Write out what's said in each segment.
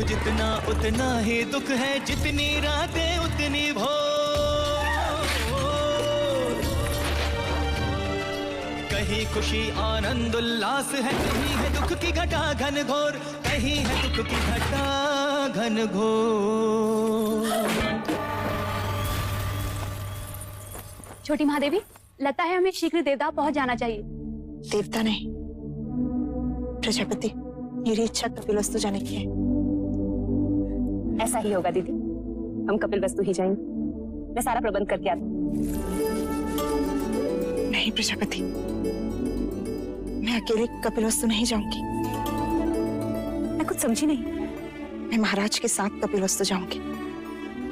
जितना उतना ही दुख है, जितनी रातें उतनी भोर। कहीं खुशी आनंद उल्लास है, कहीं है दुख की घटा घन घोर, कहीं है दुख की घटा घन घोर। छोटी महादेवी, लगता है हमें शीघ्र देवता पहुंच जाना चाहिए। देवता नहीं, प्रजापति, मेरी इच्छा कपिलवस्तु जाने की है। ऐसा ही होगा दीदी, हम कपिलवस्तु ही जाएंगे। मैं सारा प्रबंध करके आती हूँ। नहीं प्रजापति, मैं अकेले कपिलवस्तु नहीं जाऊंगी। मैं कुछ समझी नहीं। मैं महाराज के साथ कपिलवस्तु जाऊंगी।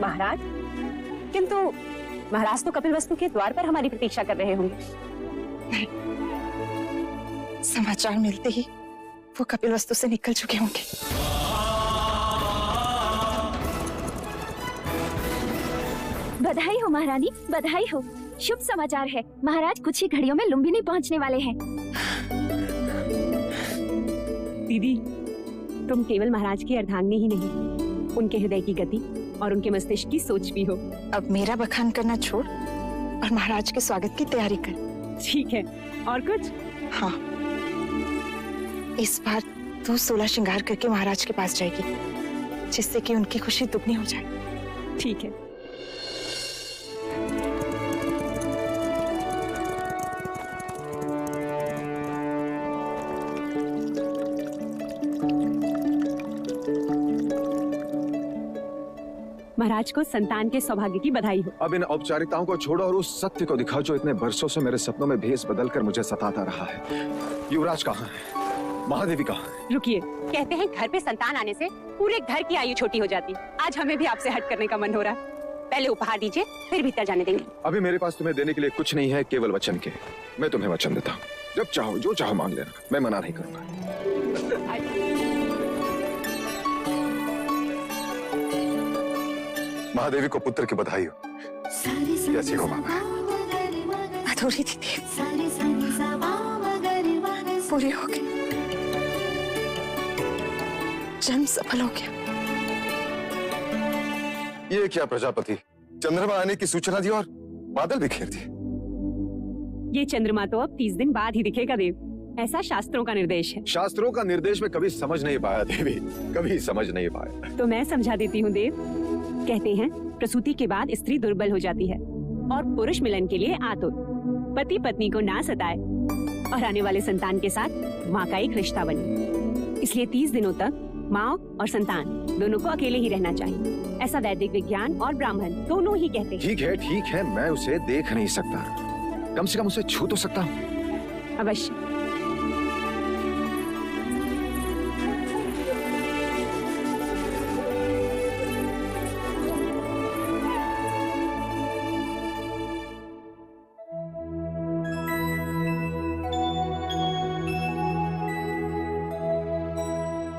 महाराज? किंतु महाराज तो कपिलवस्तु के द्वार पर हमारी प्रतीक्षा कर रहे होंगे। नहीं, समाचार मिलते ही वो कपिलवस्तु से निकल चुके होंगे। बधाई हो महारानी, बधाई हो। शुभ समाचार है, महाराज कुछ ही घड़ियों में लुम्बिनी पहुंचने वाले हैं। दीदी, तुम केवल महाराज की अर्धांगिनी ही नहीं, उनके हृदय की गति और उनके मस्तिष्क की सोच भी हो। अब मेरा बखान करना छोड़ और महाराज के स्वागत की तैयारी कर। ठीक है, और कुछ? हाँ, इस बार तू 16 श्रृंगार करके महाराज के पास जाएगी, जिससे कि उनकी खुशी दुगनी हो जाए। ठीक है। महाराज को संतान के सौभाग्य की बधाई हो। अब इन औपचारिकताओं को छोड़ो और उस सत्य को दिखाओ जो इतने बरसों से मेरे सपनों में भेस बदलकर मुझे सताता रहा है। युवराज कहाँ है? महादेवी कहाँ है? रुकिए, कहते हैं घर पे संतान आने से पूरे घर की आयु छोटी हो जाती। आज हमें भी आपसे हट करने का मन हो रहा है। पहले उपहार दीजिए, फिर भीतर जाने देंगे। अभी मेरे पास तुम्हें देने के लिए कुछ नहीं है, केवल वचन के। मैं तुम्हें वचन देता हूँ, जब चाहो जो चाहो मांग लेना, मैं मना नहीं करूंगा। महादेवी को पुत्र की बधाई हो। कैसी हो मामा? अधूरी थी देव, पूरी हो गई। जन्म सफल हो गया। ये क्या प्रजापति, चंद्रमा आने की सूचना दी और बादल भी घेर दिए। ये चंद्रमा तो अब 30 दिन बाद ही दिखेगा देव, ऐसा शास्त्रों का निर्देश है। शास्त्रों का निर्देश में कभी समझ नहीं पाया देवी, कभी समझ नहीं पाया। तो मैं समझा देती हूँ देव। कहते हैं प्रसूति के बाद स्त्री दुर्बल हो जाती है और पुरुष मिलन के लिए आतुर। पति पत्नी को ना सताए और आने वाले संतान के साथ माँ का एक रिश्ता बने। इसलिए 30 दिनों तक माँ और संतान दोनों को अकेले ही रहना चाहिए। ऐसा वैदिक विज्ञान और ब्राह्मण दोनों ही कहते हैं। ठीक है, मैं उसे देख नहीं सकता, कम से कम उसे छू तो सकता हूँ। अवश्य।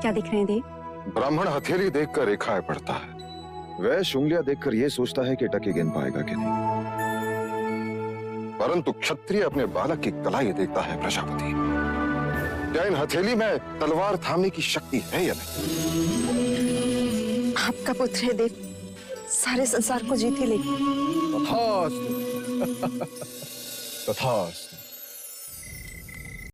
क्या दिख रहे हैं देव? ब्राह्मण हथेली देखकर रेखाएं पढ़ता है, वैश्य उंगलियां देखकर यह सोचता है कि टके गिन पाएगा कि नहीं। परंतु क्षत्रिय अपने बालक की कलाई देखता है प्रजापति। क्या इन हथेली में तलवार थामने की शक्ति है या नहीं? आपका पुत्र है देव, सारे संसार को जीत ही लेगी। तथास्तु। तथास्तु।